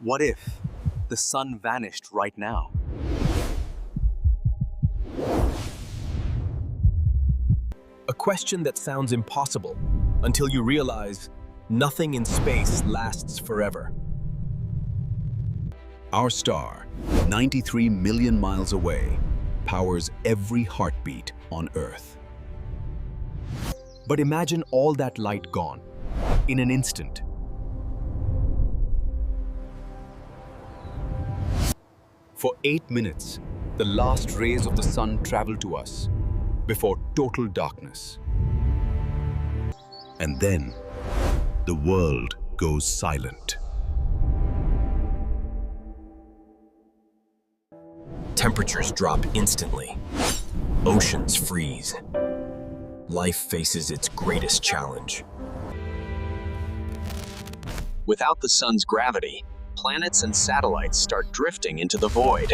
What if the sun vanished right now? A question that sounds impossible until you realize nothing in space lasts forever. Our star, 93 million miles away, powers every heartbeat on Earth. But imagine all that light gone in an instant. For 8 minutes, the last rays of the sun travel to us before total darkness. And then, the world goes silent. Temperatures drop instantly. Oceans freeze. Life faces its greatest challenge. Without the sun's gravity, planets and satellites start drifting into the void.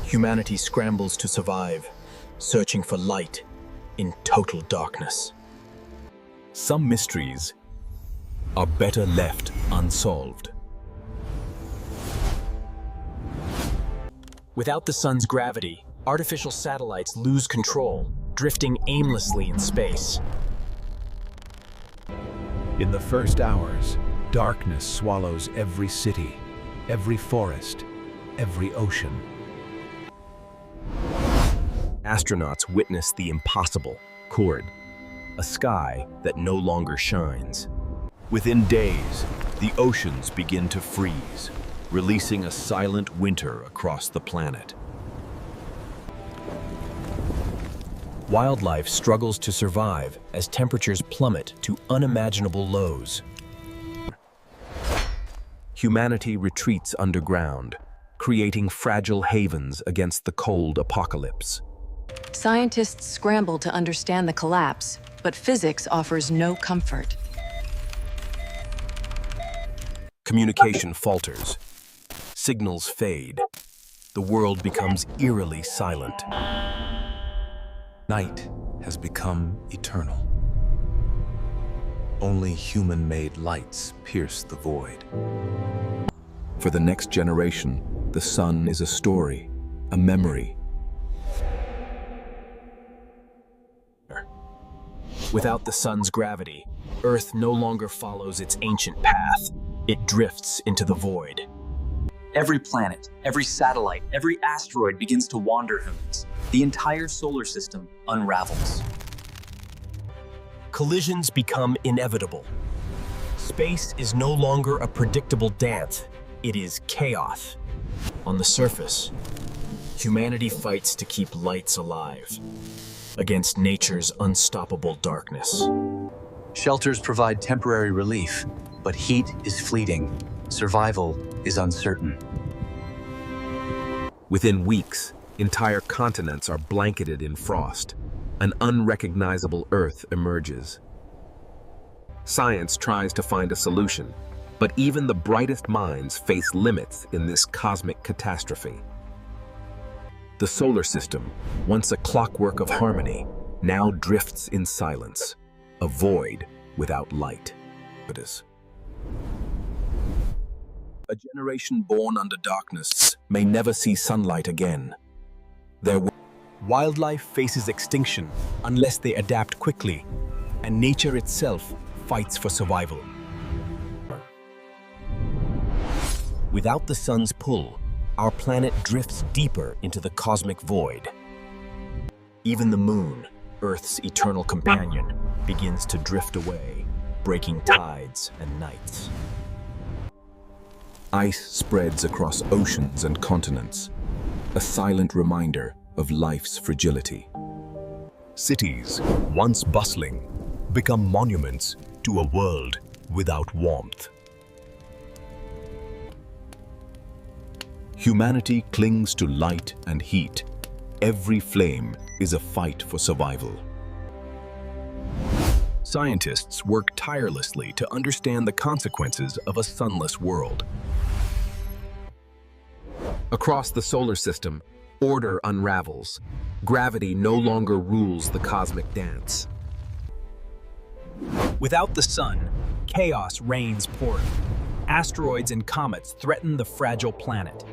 Humanity scrambles to survive, searching for light in total darkness. Some mysteries are better left unsolved. Without the sun's gravity, artificial satellites lose control, drifting aimlessly in space. In the first hours, darkness swallows every city, every forest, every ocean. Astronauts witness the impossible, a sky that no longer shines. Within days, the oceans begin to freeze, releasing a silent winter across the planet. Wildlife struggles to survive as temperatures plummet to unimaginable lows. Humanity retreats underground, creating fragile havens against the cold apocalypse. Scientists scramble to understand the collapse, but physics offers no comfort. Communication falters. Signals fade. The world becomes eerily silent. Night has become eternal. Only human-made lights pierce the void. For the next generation, the sun is a story, a memory. Without the sun's gravity, Earth no longer follows its ancient path. It drifts into the void. Every planet, every satellite, every asteroid begins to wander heavens. The entire solar system unravels. Collisions become inevitable. Space is no longer a predictable dance. It is chaos. On the surface, humanity fights to keep lights alive against nature's unstoppable darkness. Shelters provide temporary relief, but heat is fleeting. Survival is uncertain. Within weeks, entire continents are blanketed in frost. An unrecognizable Earth emerges. Science tries to find a solution, but even the brightest minds face limits in this cosmic catastrophe. The solar system, once a clockwork of harmony, now drifts in silence, a void without light. A generation born under darkness may never see sunlight again. Wildlife faces extinction unless they adapt quickly, and nature itself fights for survival. Without the sun's pull, our planet drifts deeper into the cosmic void. Even the moon, Earth's eternal companion, begins to drift away, breaking tides and nights. Ice spreads across oceans and continents, a silent reminder of life's fragility. Cities, once bustling, become monuments to a world without warmth. Humanity clings to light and heat. Every flame is a fight for survival. Scientists work tirelessly to understand the consequences of a sunless world. Across the solar system, order unravels. Gravity no longer rules the cosmic dance. Without the sun, chaos reigns pouring. Asteroids and comets threaten the fragile planet.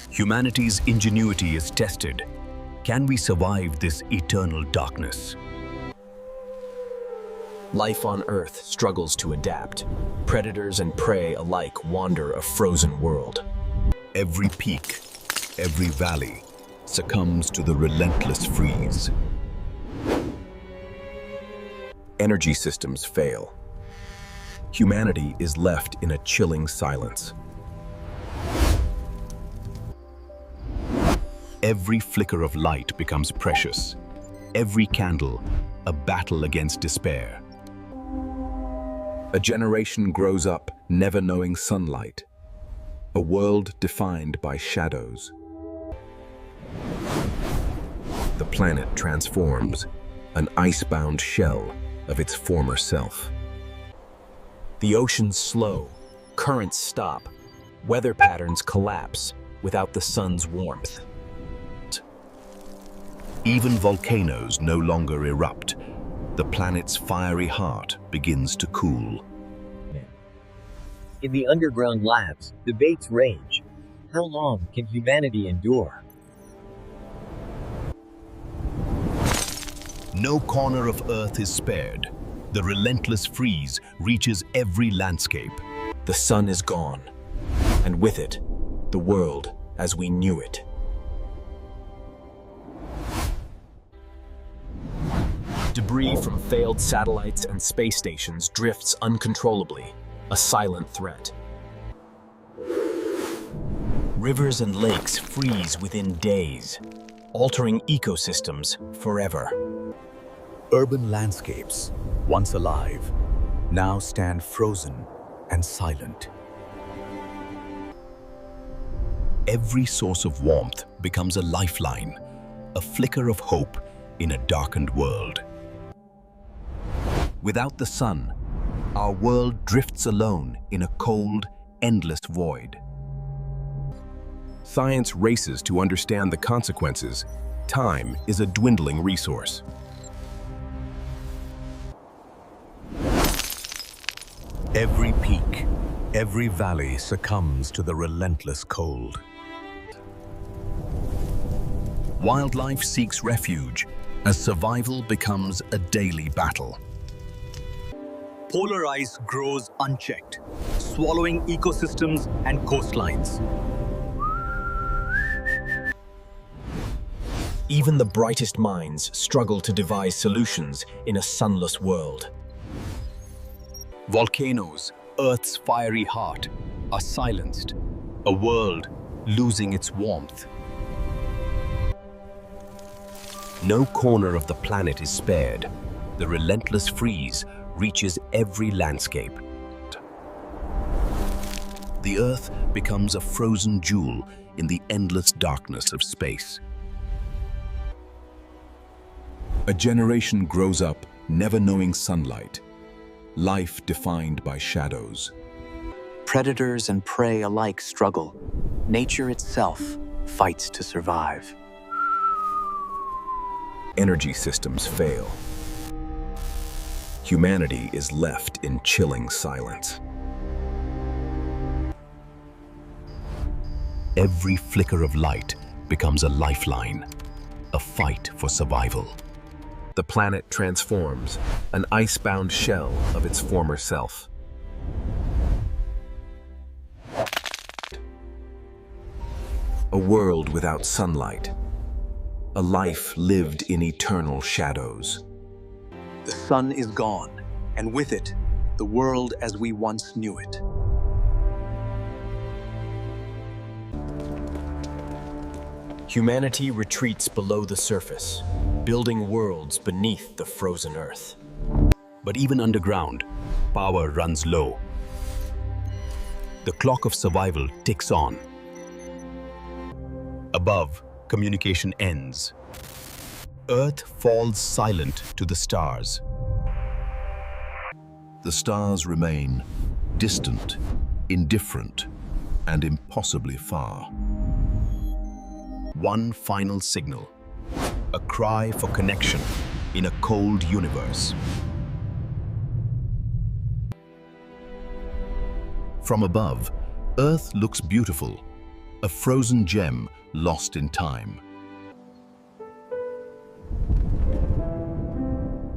Humanity's ingenuity is tested. Can we survive this eternal darkness? Life on Earth struggles to adapt. Predators and prey alike wander a frozen world. Every peak, every valley succumbs to the relentless freeze. Energy systems fail. Humanity is left in a chilling silence. Every flicker of light becomes precious. Every candle, a battle against despair. A generation grows up never knowing sunlight. A world defined by shadows. The planet transforms, an ice-bound shell of its former self. The oceans slow, currents stop, weather patterns collapse without the sun's warmth. Even volcanoes no longer erupt. The planet's fiery heart begins to cool. In the underground labs, debates rage. How long can humanity endure? No corner of Earth is spared. The relentless freeze reaches every landscape. The sun is gone, and with it, the world as we knew it. Debris from failed satellites and space stations drifts uncontrollably, a silent threat. Rivers and lakes freeze within days, altering ecosystems forever. Urban landscapes, once alive, now stand frozen and silent. Every source of warmth becomes a lifeline, a flicker of hope in a darkened world. Without the sun, our world drifts alone in a cold, endless void. Science races to understand the consequences. Time is a dwindling resource. Every peak, every valley succumbs to the relentless cold. Wildlife seeks refuge as survival becomes a daily battle. Polar ice grows unchecked, swallowing ecosystems and coastlines. Even the brightest minds struggle to devise solutions in a sunless world. Volcanoes, Earth's fiery heart, are silenced, a world losing its warmth. No corner of the planet is spared. The relentless freeze reaches every landscape. The Earth becomes a frozen jewel in the endless darkness of space. A generation grows up never knowing sunlight, life defined by shadows. Predators and prey alike struggle. Nature itself fights to survive. Energy systems fail. Humanity is left in chilling silence. Every flicker of light becomes a lifeline, a fight for survival. The planet transforms, an ice-bound shell of its former self. A world without sunlight. A life lived in eternal shadows. The sun is gone, and with it, the world as we once knew it. Humanity retreats below the surface, building worlds beneath the frozen earth. But even underground, power runs low. The clock of survival ticks on. Above, communication ends. Earth falls silent to the stars. The stars remain distant, indifferent, and impossibly far. One final signal, a cry for connection, in a cold universe. From above, Earth looks beautiful, a frozen gem lost in time.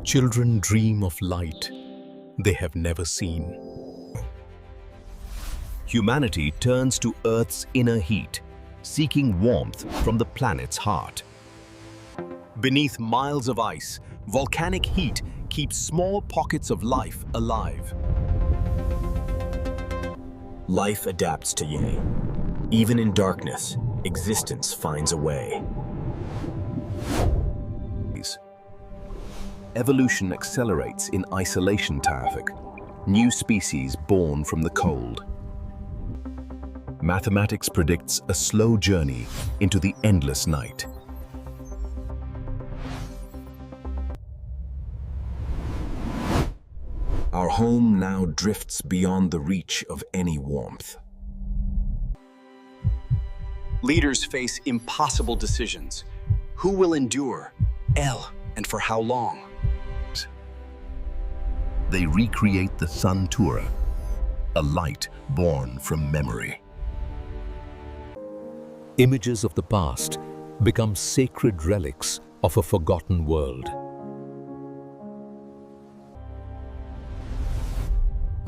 Children dream of light they have never seen. Humanity turns to Earth's inner heat, seeking warmth from the planet's heart. Beneath miles of ice, volcanic heat keeps small pockets of life alive. Life adapts to Ye. Even in darkness, existence finds a way. Evolution accelerates in isolation traffic, new species born from the cold. Mathematics predicts a slow journey into the endless night. Our home now drifts beyond the reach of any warmth. Leaders face impossible decisions. Who will endure? And for how long? They recreate the Sun Tura, a light born from memory. Images of the past become sacred relics of a forgotten world.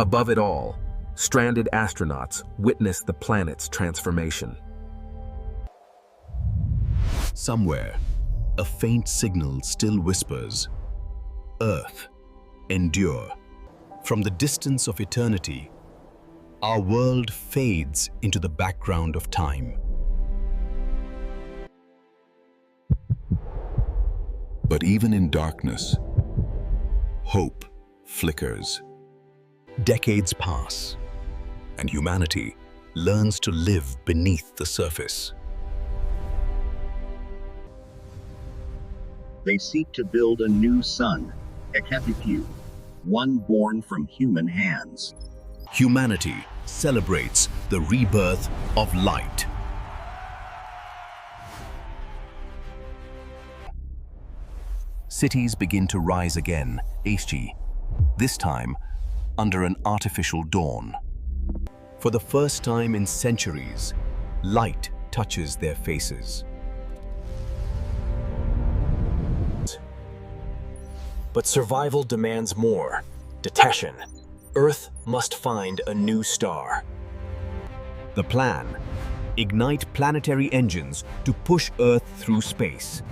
Above it all, stranded astronauts witness the planet's transformation. Somewhere, a faint signal still whispers, Earth, endure. From the distance of eternity, our world fades into the background of time. But even in darkness, hope flickers. Decades pass, and humanity learns to live beneath the surface. They seek to build a new sun, catastrophic, one born from human hands. Humanity celebrates the rebirth of light. Cities begin to rise again, this time under an artificial dawn. For the first time in centuries, light touches their faces. But survival demands more. Detection. Earth must find a new star. The plan: ignite planetary engines to push Earth through space.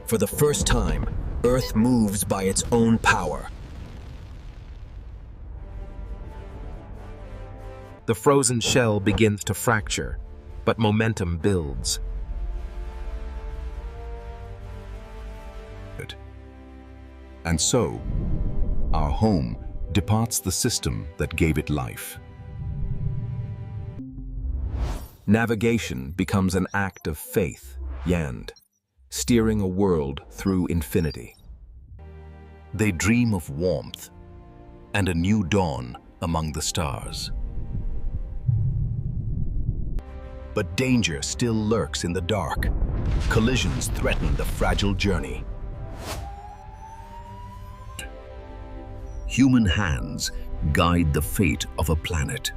For the first time, Earth moves by its own power. The frozen shell begins to fracture, but momentum builds. And so, our home departs the system that gave it life. Navigation becomes an act of faith, steering a world through infinity. They dream of warmth and a new dawn among the stars. But danger still lurks in the dark. Collisions threaten the fragile journey. Human hands guide the fate of a planet.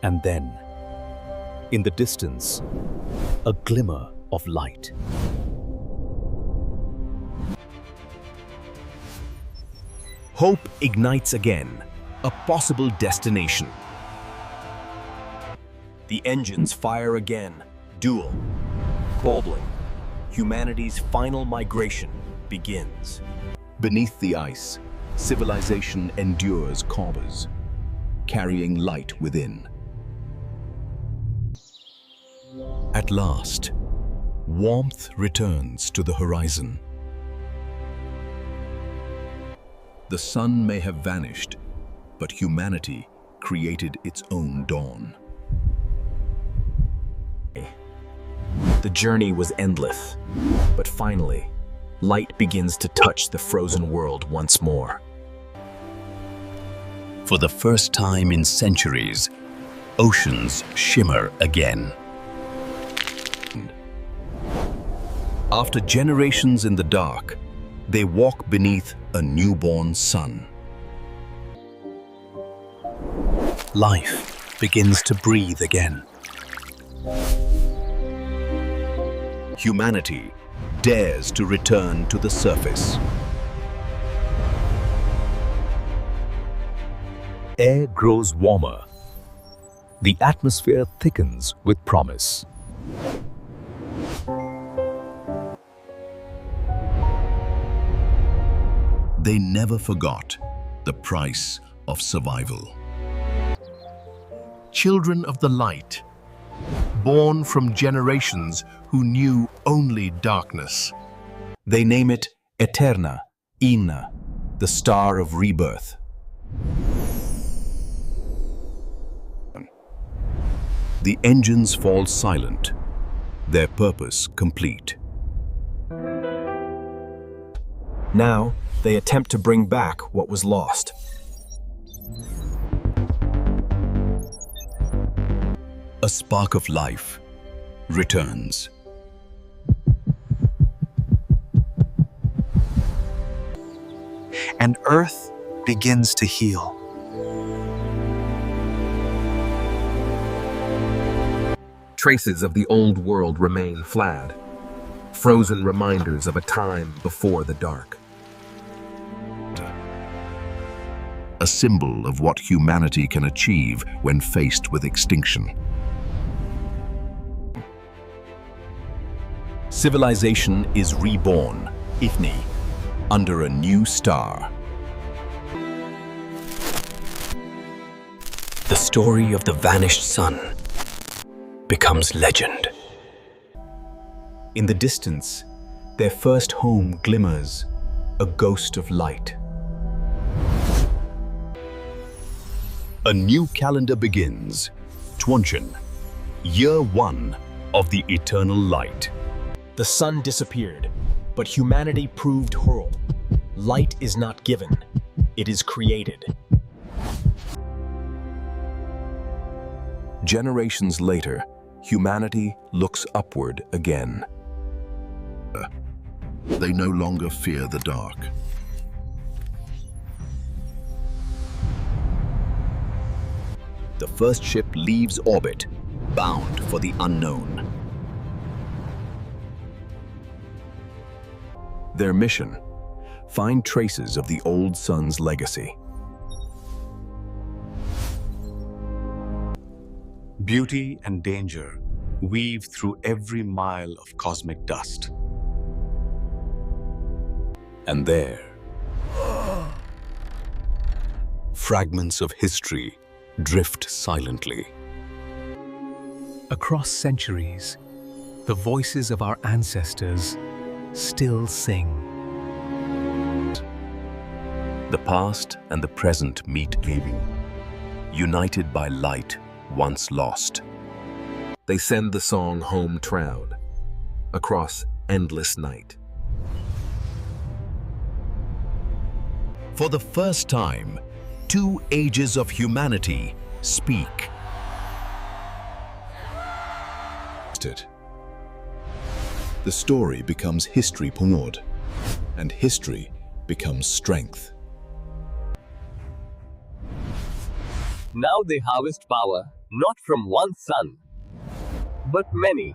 And then, in the distance, a glimmer of light. Hope ignites again, a possible destination. The engines fire again, duel. Boldly, humanity's final migration begins. Beneath the ice, civilization endures corbers, carrying light within. At last, warmth returns to the horizon. The sun may have vanished, but humanity created its own dawn. The journey was endless, but finally, light begins to touch the frozen world once more. For the first time in centuries, oceans shimmer again. After generations in the dark, they walk beneath a newborn sun. Life begins to breathe again. Humanity dares to return to the surface. Air grows warmer. The atmosphere thickens with promise. They never forgot the price of survival. Children of the light, born from generations who knew only darkness. They name it Eterna, Inna, the star of rebirth. The engines fall silent, their purpose complete. Now, they attempt to bring back what was lost. A spark of life returns. And Earth begins to heal. Traces of the old world remain flat, frozen reminders of a time before the dark. A symbol of what humanity can achieve when faced with extinction. Civilization is reborn, Ifni, under a new star. The story of the vanished sun becomes legend. In the distance, their first home glimmers, a ghost of light. A new calendar begins, Twunchen, year 1 of the eternal light. The sun disappeared, but humanity proved whole. Light is not given, it is created. Generations later, humanity looks upward again. They no longer fear the dark. The first ship leaves orbit, bound for the unknown. Their mission: find traces of the old sun's legacy. Beauty and danger weave through every mile of cosmic dust. And there, fragments of history drift silently. Across centuries, the voices of our ancestors still sing. The past and the present meet, united by light once lost. They send the song home troud, across endless night. For the first time, two ages of humanity speak. The story becomes history punod, and history becomes strength. Now they harvest power, not from one sun, but many.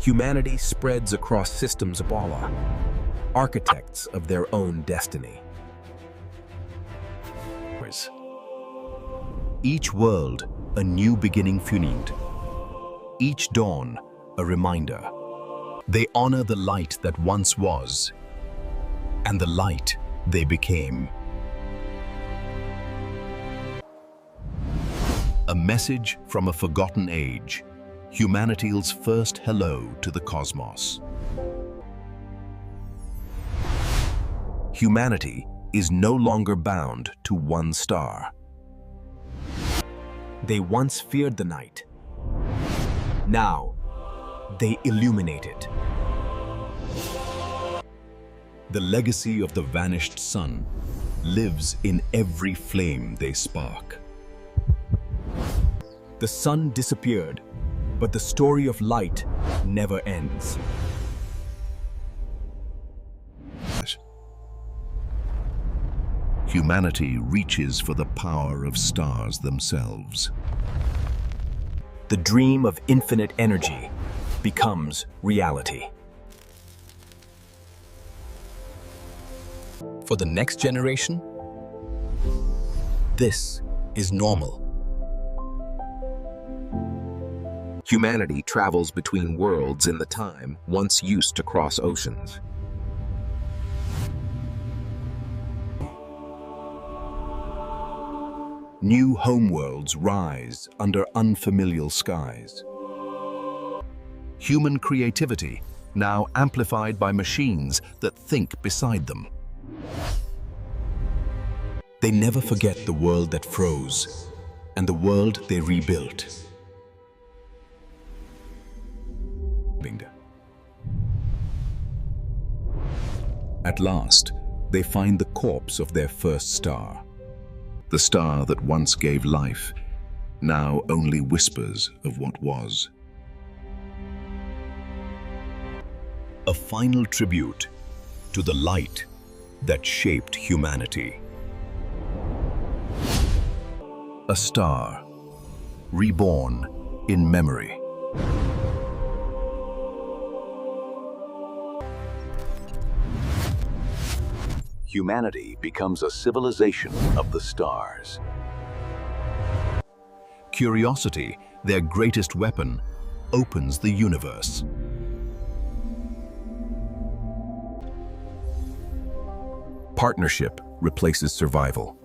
Humanity spreads across systems of Allah, architects of their own destiny. Each world a new beginning funid. Each dawn a reminder. They honor the light that once was, and the light they became. A message from a forgotten age, humanity's first hello to the cosmos. Humanity is no longer bound to one star. They once feared the night. Now, they illuminate it. The legacy of the vanished sun lives in every flame they spark. The sun disappeared, but the story of light never ends. humanity reaches for the power of stars themselves. The dream of infinite energy becomes reality. For the next generation, this is normal. Humanity travels between worlds in the time once used to cross oceans. New homeworlds rise under unfamiliar skies. Human creativity now amplified by machines that think beside them. They never forget the world that froze and the world they rebuilt. At last, they find the corpse of their first star. The star that once gave life, now only whispers of what was. A final tribute to the light that shaped humanity. A star, reborn in memory. Humanity becomes a civilization of the stars. Curiosity, their greatest weapon, opens the universe. Partnership replaces survival.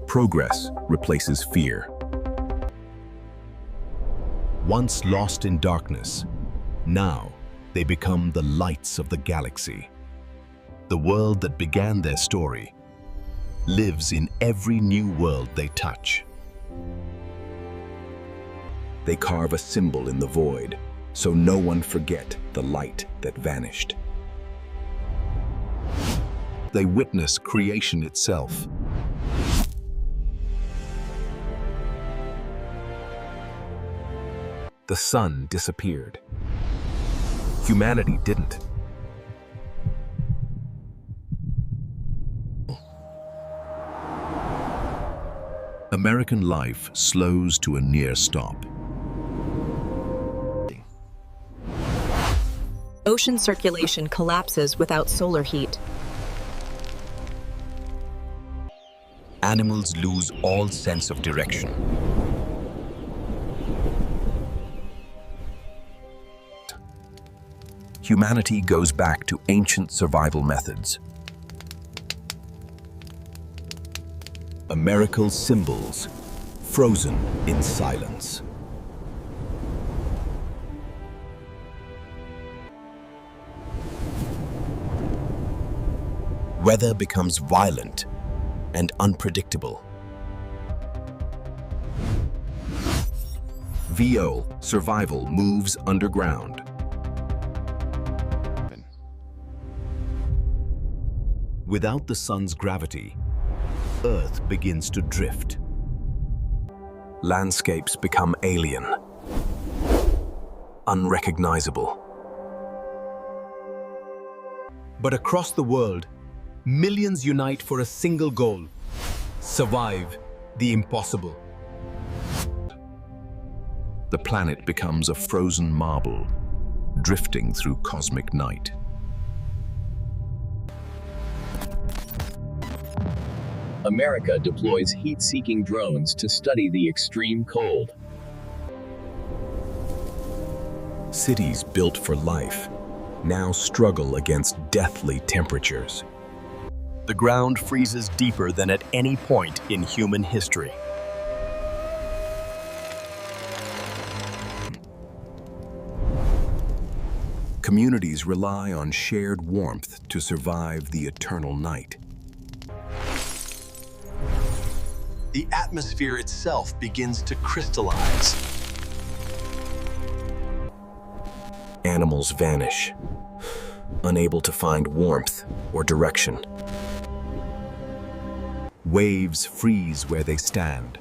Progress replaces fear. Once lost in darkness, now they become the lights of the galaxy. The world that began their story lives in every new world they touch. They carve a symbol in the void, so no one forget the light that vanished. They witness creation itself. The sun disappeared. Humanity didn't. American life slows to a near stop. Ocean circulation collapses without solar heat. Animals lose all sense of direction. Humanity goes back to ancient survival methods. America's symbols frozen in silence. Weather becomes violent and unpredictable. VO, survival, moves underground. Without the sun's gravity, Earth begins to drift. Landscapes become alien, unrecognizable. But across the world, millions unite for a single goal: survive the impossible. The planet becomes a frozen marble, drifting through cosmic night. America deploys heat-seeking drones to study the extreme cold. Cities built for life now struggle against deathly temperatures. The ground freezes deeper than at any point in human history. Communities rely on shared warmth to survive the eternal night. The atmosphere itself begins to crystallize. Animals vanish, unable to find warmth or direction. Waves freeze where they stand,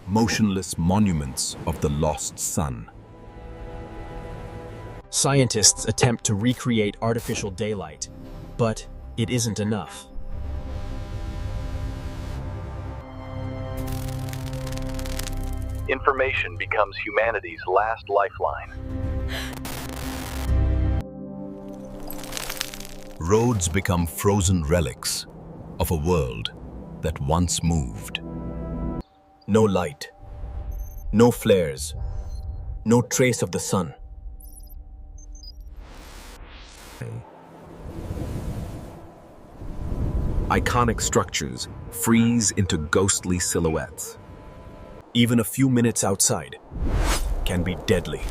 motionless monuments of the lost sun. Scientists attempt to recreate artificial daylight, but it isn't enough. Information becomes humanity's last lifeline. Roads become frozen relics of a world that once moved. No light, no flares, no trace of the sun. Iconic structures freeze into ghostly silhouettes. Even a few minutes outside can be deadly.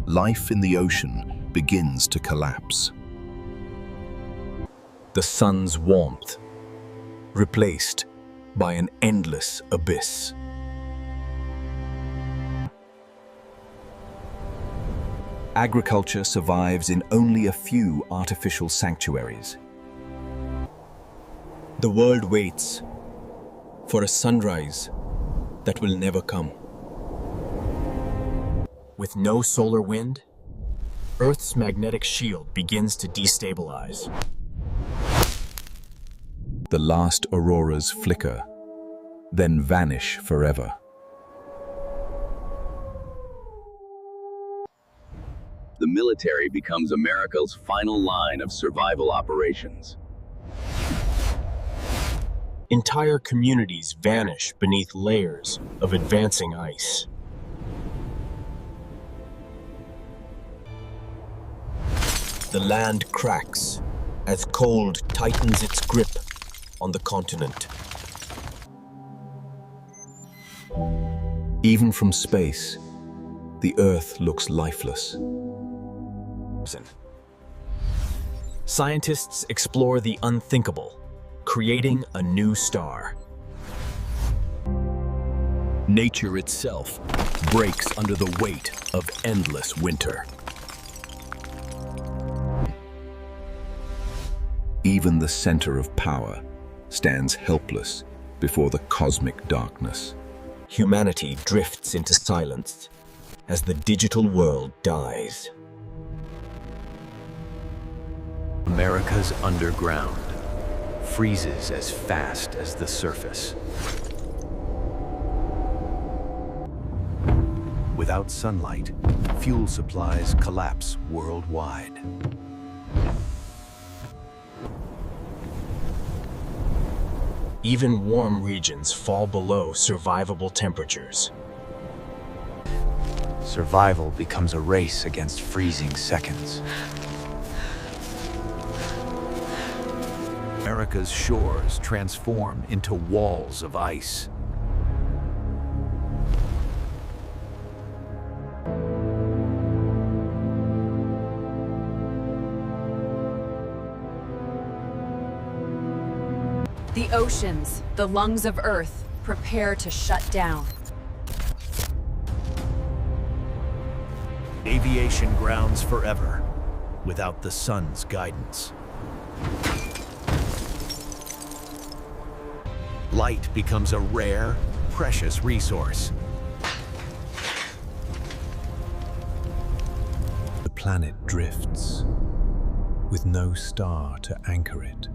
Life in the ocean begins to collapse. The sun's warmth replaced by an endless abyss. Agriculture survives in only a few artificial sanctuaries. The world waits for a sunrise that will never come. With no solar wind, Earth's magnetic shield begins to destabilize. The last auroras flicker, then vanish forever. The military becomes America's final line of survival operations. Entire communities vanish beneath layers of advancing ice. The land cracks as cold tightens its grip on the continent. Even from space, the Earth looks lifeless. Scientists explore the unthinkable, creating a new star. Nature itself breaks under the weight of endless winter. Even the center of power stands helpless before the cosmic darkness. Humanity drifts into silence as the digital world dies. America's underground freezes as fast as the surface. Without sunlight, fuel supplies collapse worldwide. Even warm regions fall below survivable temperatures. Survival becomes a race against freezing seconds. America's shores transform into walls of ice. The oceans, the lungs of Earth, prepare to shut down. Aviation grounds forever, without the sun's guidance. Light becomes a rare, precious resource. The planet drifts, with no star to anchor it.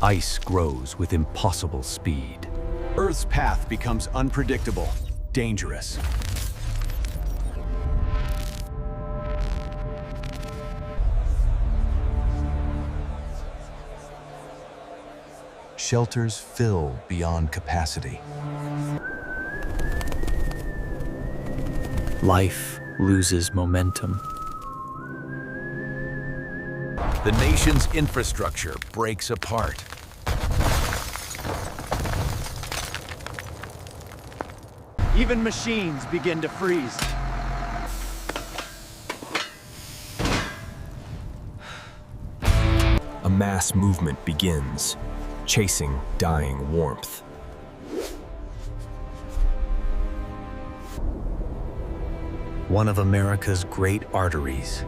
Ice grows with impossible speed. Earth's path becomes unpredictable, dangerous. Shelters fill beyond capacity. Life loses momentum. The nation's infrastructure breaks apart. Even machines begin to freeze. A mass movement begins, chasing dying warmth. One of America's great arteries,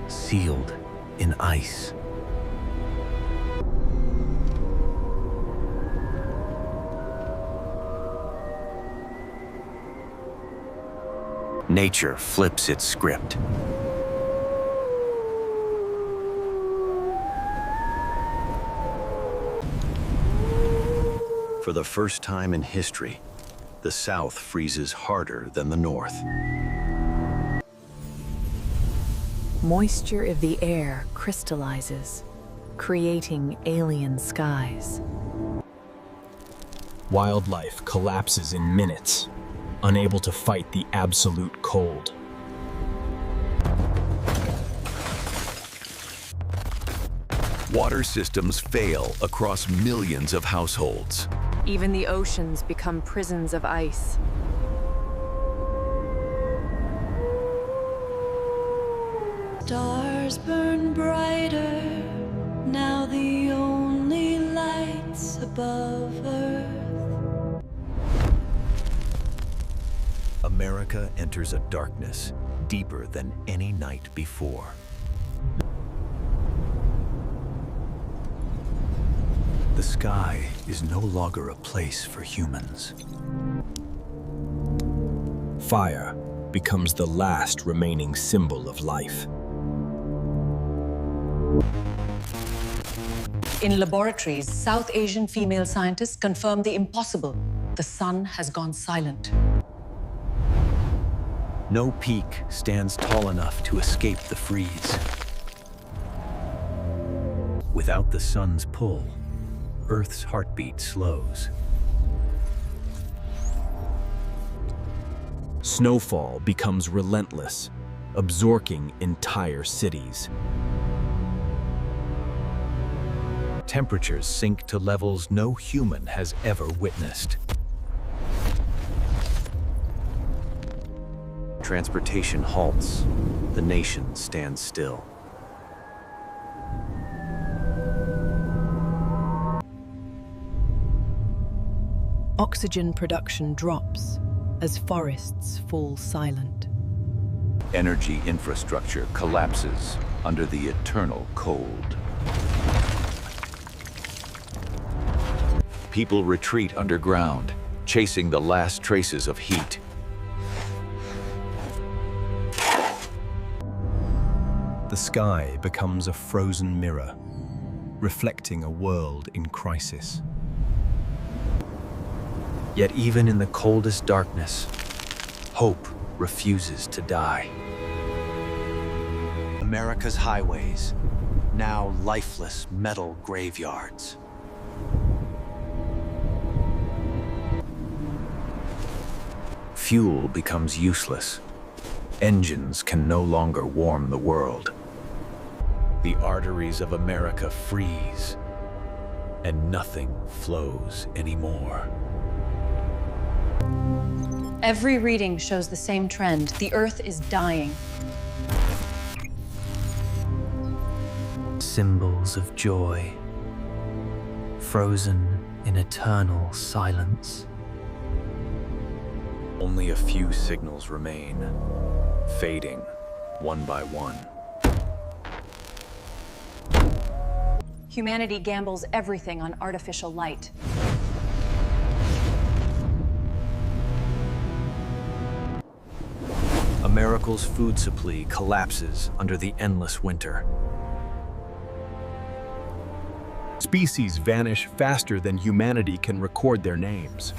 sealed in ice. Nature flips its script. For the first time in history, the South freezes harder than the North. Moisture of the air crystallizes, creating alien skies. Wildlife collapses in minutes, unable to fight the absolute cold. Water systems fail across millions of households. Even the oceans become prisons of ice. Stars burn brighter, now the only lights above Earth. America enters a darkness deeper than any night before. The sky is no longer a place for humans. Fire becomes the last remaining symbol of life. In laboratories, South Asian female scientists confirm the impossible. The sun has gone silent. No peak stands tall enough to escape the freeze. Without the sun's pull, Earth's heartbeat slows. Snowfall becomes relentless, absorbing entire cities. Temperatures sink to levels no human has ever witnessed. Transportation halts. The nation stands still. Oxygen production drops as forests fall silent. Energy infrastructure collapses under the eternal cold. People retreat underground, chasing the last traces of heat. The sky becomes a frozen mirror, reflecting a world in crisis. Yet even in the coldest darkness, hope refuses to die. America's highways, now lifeless metal graveyards. Fuel becomes useless. Engines can no longer warm the world. The arteries of America freeze, and nothing flows anymore. Every reading shows the same trend. The Earth is dying. Symbols of joy, frozen in eternal silence. Only a few signals remain, fading one by one. Humanity gambles everything on artificial light. America's food supply collapses under the endless winter. Species vanish faster than humanity can record their names.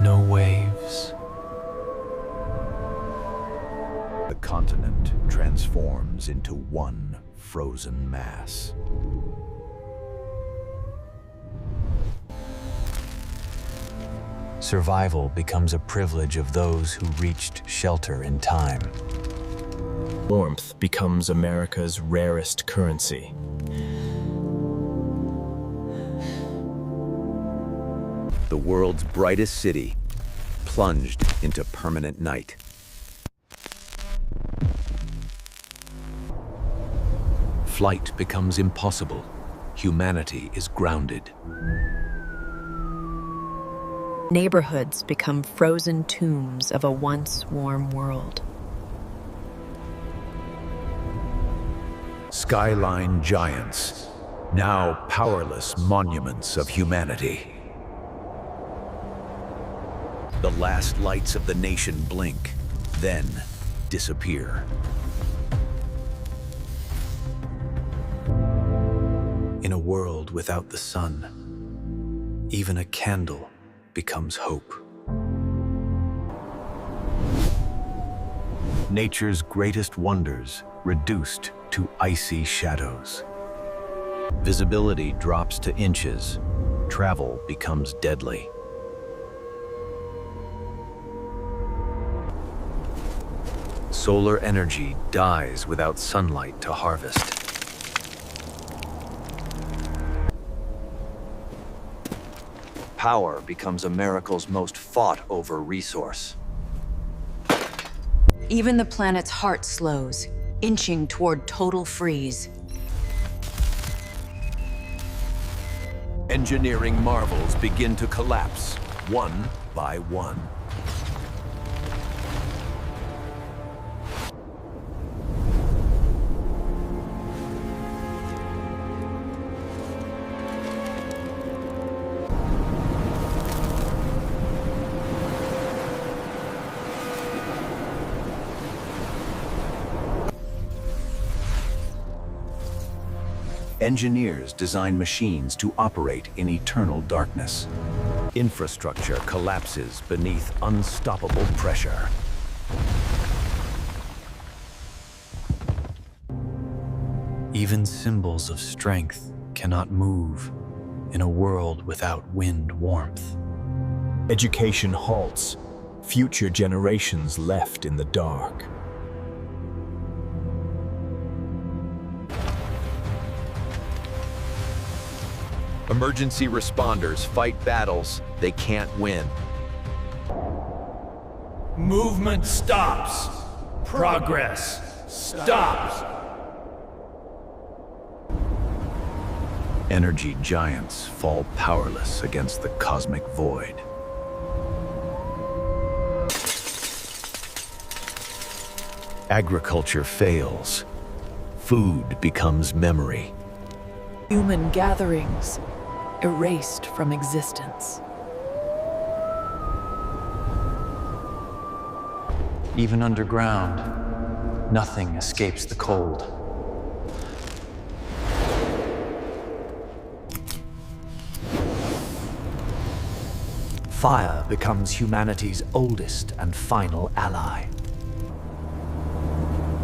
No waves. The continent transforms into one frozen mass. Survival becomes a privilege of those who reached shelter in time. Warmth becomes America's rarest currency. The world's brightest city plunged into permanent night. Flight becomes impossible. Humanity is grounded. Neighborhoods become frozen tombs of a once warm world. Skyline giants now powerless monuments of humanity. The last lights of the nation blink, then disappear. In a world without the sun, even a candle becomes hope. Nature's greatest wonders reduced to icy shadows. Visibility drops to inches. Travel becomes deadly. Solar energy dies without sunlight to harvest. Power becomes America's most fought-over resource. Even the planet's heart slows, inching toward total freeze. Engineering marvels begin to collapse, one by one. Engineers design machines to operate in eternal darkness. Infrastructure collapses beneath unstoppable pressure. Even symbols of strength cannot move in a world without wind warmth. Education halts, future generations left in the dark. Emergency responders fight battles they can't win. Movement stops. Progress stops. Energy giants fall powerless against the cosmic void. Agriculture fails. Food becomes memory. Human gatherings erased from existence. Even underground, nothing escapes the cold. Fire becomes humanity's oldest and final ally.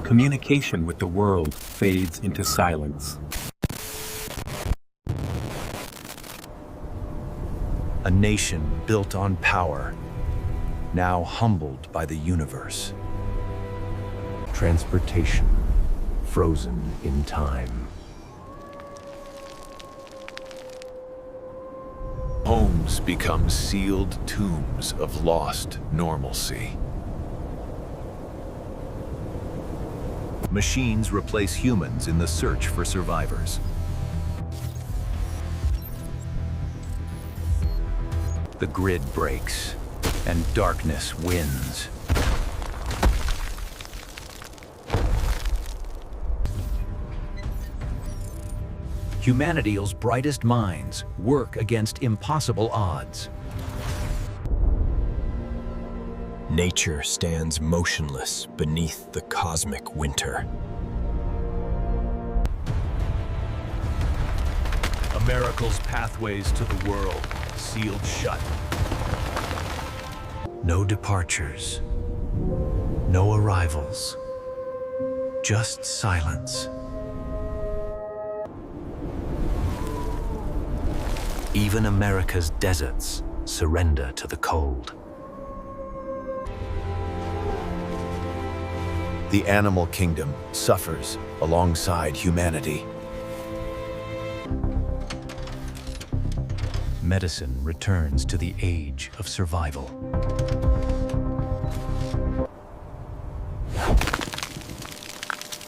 Communication with the world fades into silence. A nation built on power, now humbled by the universe. Transportation, frozen in time. Homes become sealed tombs of lost normalcy. Machines replace humans in the search for survivors. The grid breaks, and darkness wins. Humanity's brightest minds work against impossible odds. Nature stands motionless beneath the cosmic winter. America's pathways to the world sealed shut. No departures, no arrivals, just silence. Even America's deserts surrender to the cold. The animal kingdom suffers alongside humanity. Medicine returns to the age of survival.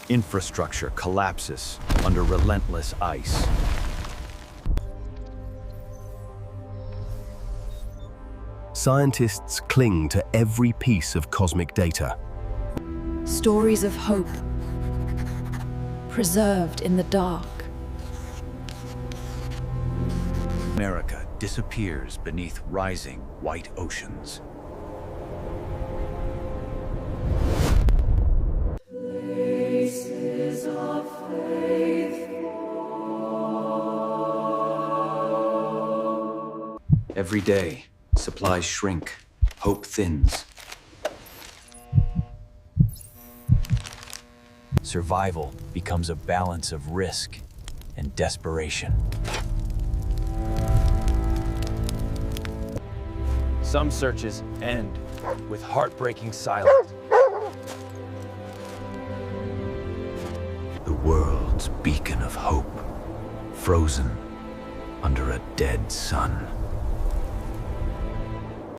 Infrastructure collapses under relentless ice. Scientists cling to every piece of cosmic data. Stories of hope, preserved in the dark. America disappears beneath rising white oceans. Places of faith. Every day, supplies shrink, hope thins. Survival becomes a balance of risk and desperation. Some searches end with heartbreaking silence. The world's beacon of hope, frozen under a dead sun.